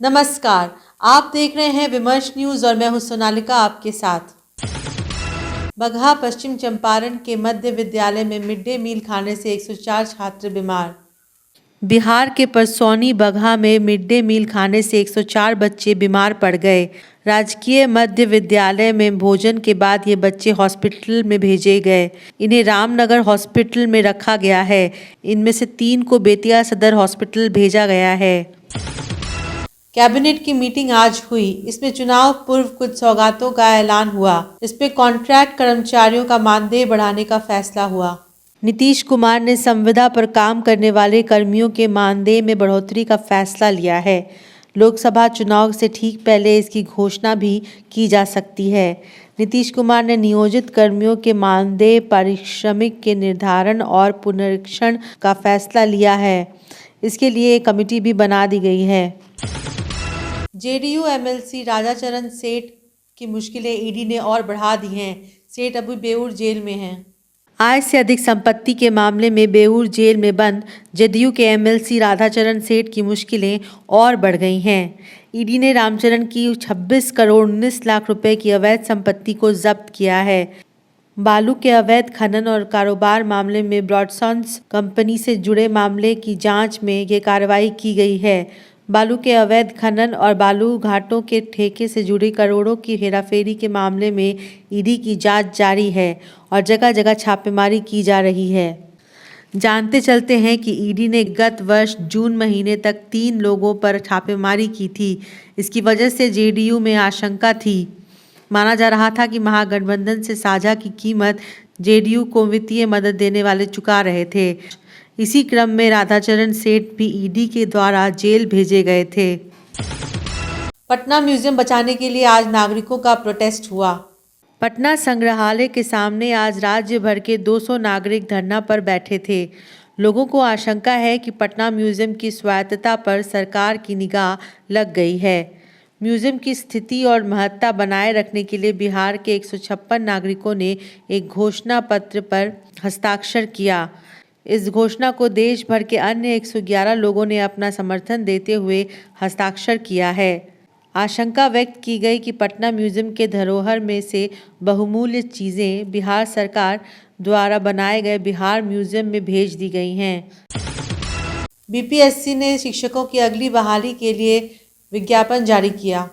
नमस्कार, आप देख रहे हैं विमर्श न्यूज और मैं हूं सोनालिका आपके साथ। बगहा पश्चिम चंपारण के मध्य विद्यालय में मिड डे मील खाने से 104 छात्र बीमार। बिहार के परसौनी बगहा में मिड डे मील खाने से 104 बच्चे बीमार पड़ गए। राजकीय मध्य विद्यालय में भोजन के बाद ये बच्चे हॉस्पिटल में भेजे गए। इन्हें रामनगर हॉस्पिटल में रखा गया है। इनमें से 3 को बेतिया सदर हॉस्पिटल भेजा गया है। कैबिनेट की मीटिंग आज हुई। इसमें चुनाव पूर्व कुछ सौगातों का ऐलान हुआ। इस पे कॉन्ट्रैक्ट कर्मचारियों का मानदेय बढ़ाने का फैसला हुआ। नीतीश कुमार ने संविदा पर काम करने वाले कर्मियों के मानदेय में बढ़ोतरी का फैसला लिया है। लोकसभा चुनाव से ठीक पहले इसकी घोषणा भी की जा सकती है। नीतीश कुमार ने नियोजित कर्मियों के मानदेय पारिश्रमिक के निर्धारण और पुनरीक्षण का फैसला लिया है। इसके लिए एक कमेटी भी बना दी गई है। जेडीयू एमएलसी राजाचरण सेठ की मुश्किलें ईडी ने और बढ़ा दी हैं। सेठ अभी बेऊर जेल में हैं। आय से अधिक संपत्ति के मामले में बेऊर जेल में बंद जेडीयू के एमएलसी राधाचरण सेठ की मुश्किलें और बढ़ गई हैं। ईडी ने रामचरण की 26 करोड़ 19 लाख रुपए की अवैध संपत्ति को जब्त किया है। बालू के अवैध खनन और कारोबार मामले में ब्रॉडसॉन्स कंपनी से जुड़े मामले की जांच में ये कार्रवाई की गई है। बालू के अवैध खनन और बालू घाटों के ठेके से जुड़ी करोड़ों की हेराफेरी के मामले में ईडी की जांच जारी है और जगह जगह छापेमारी की जा रही है। जानते चलते हैं कि ईडी ने गत वर्ष जून महीने तक 3 लोगों पर छापेमारी की थी। इसकी वजह से जेडीयू में आशंका थी। माना जा रहा था कि महागठबंधन से साझा की कीमत जेडीयू को वित्तीय मदद देने वाले चुका रहे थे। इसी क्रम में राधाचरण सेठ भी ईडी के द्वारा जेल भेजे गए थे। पटना म्यूजियम बचाने के लिए आज नागरिकों का प्रोटेस्ट हुआ। पटना संग्रहालय के सामने आज राज्य भर के 200 नागरिक धरना पर बैठे थे। लोगों को आशंका है कि पटना म्यूजियम की स्वायत्तता पर सरकार की निगाह लग गई है। म्यूजियम की स्थिति और महत्ता बनाए रखने के लिए बिहार के 156 नागरिकों ने एक घोषणा पत्र पर हस्ताक्षर किया। इस घोषणा को देश भर के अन्य 111 लोगों ने अपना समर्थन देते हुए हस्ताक्षर किया है। आशंका व्यक्त की गई कि पटना म्यूजियम के धरोहर में से बहुमूल्य चीज़ें बिहार सरकार द्वारा बनाए गए बिहार म्यूजियम में भेज दी गई हैं। बीपीएससी ने शिक्षकों की अगली बहाली के लिए विज्ञापन जारी किया।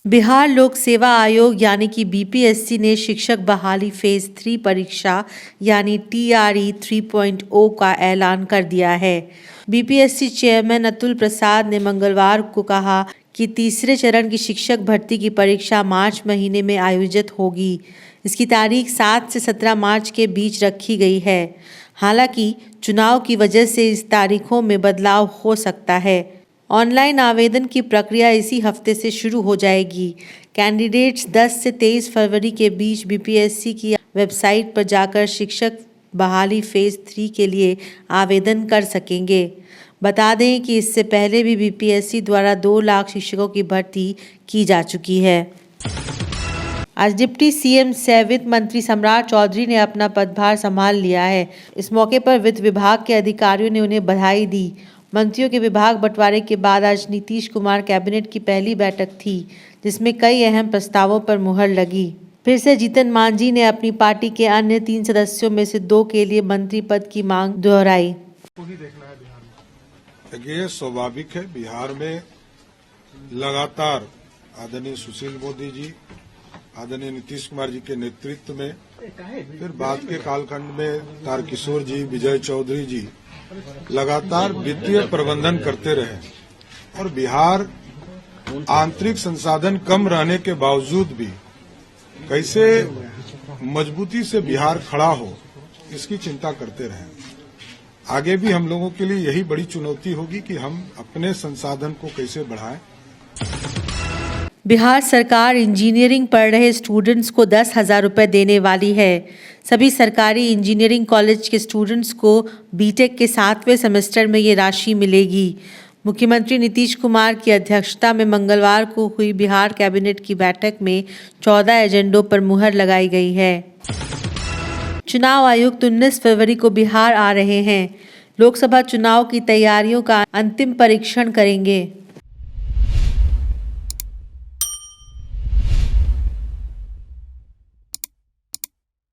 बिहार लोक सेवा आयोग यानी कि बीपीएससी ने शिक्षक बहाली फेज 3 परीक्षा यानी TRE 3.0 का ऐलान कर दिया है। बीपीएससी चेयरमैन अतुल प्रसाद ने मंगलवार को कहा कि तीसरे चरण की शिक्षक भर्ती की परीक्षा मार्च महीने में आयोजित होगी। इसकी तारीख 7 से 17 मार्च के बीच रखी गई है। हालांकि चुनाव की वजह से इस तारीखों में बदलाव हो सकता है। ऑनलाइन आवेदन की प्रक्रिया इसी हफ्ते से शुरू हो जाएगी। कैंडिडेट्स 10 से 23 फरवरी के बीच बीपीएससी की वेबसाइट पर जाकर शिक्षक बहाली फेज 3 के लिए आवेदन कर सकेंगे। बता दें कि इससे पहले भी बीपीएससी द्वारा 2 लाख शिक्षकों की भर्ती की जा चुकी है। आज डिप्टी सीएम सह वित्त मंत्री सम्राट चौधरी ने अपना पदभार संभाल लिया है। इस मौके पर वित्त विभाग के अधिकारियों ने उन्हें बधाई दी। मंत्रियों के विभाग बंटवारे के बाद आज नीतीश कुमार कैबिनेट की पहली बैठक थी, जिसमें कई अहम प्रस्तावों पर मुहर लगी। फिर से जीतन मांझी ने अपनी पार्टी के अन्य 3 सदस्यों में से 2 के लिए मंत्री पद की मांग दोहराई। ये स्वाभाविक है। बिहार में लगातार आदरणीय सुशील मोदी जी, आदरणीय नीतीश कुमार जी के नेतृत्व में, फिर बाद के कालखंड में तारकिशोर जी, विजय चौधरी जी लगातार वित्तीय प्रबंधन करते रहे और बिहार आंतरिक संसाधन कम रहने के बावजूद भी कैसे मजबूती से बिहार खड़ा हो, इसकी चिंता करते रहे। आगे भी हम लोगों के लिए यही बड़ी चुनौती होगी कि हम अपने संसाधन को कैसे बढ़ाएं। बिहार सरकार इंजीनियरिंग पढ़ रहे स्टूडेंट्स को 10,000 रुपये देने वाली है। सभी सरकारी इंजीनियरिंग कॉलेज के स्टूडेंट्स को बीटेक के 7वें सेमेस्टर में ये राशि मिलेगी। मुख्यमंत्री नीतीश कुमार की अध्यक्षता में मंगलवार को हुई बिहार कैबिनेट की बैठक में 14 एजेंडों पर मुहर लगाई गई है। चुनाव आयुक्त 19 फरवरी को बिहार आ रहे हैं। लोकसभा चुनाव की तैयारियों का अंतिम परीक्षण करेंगे।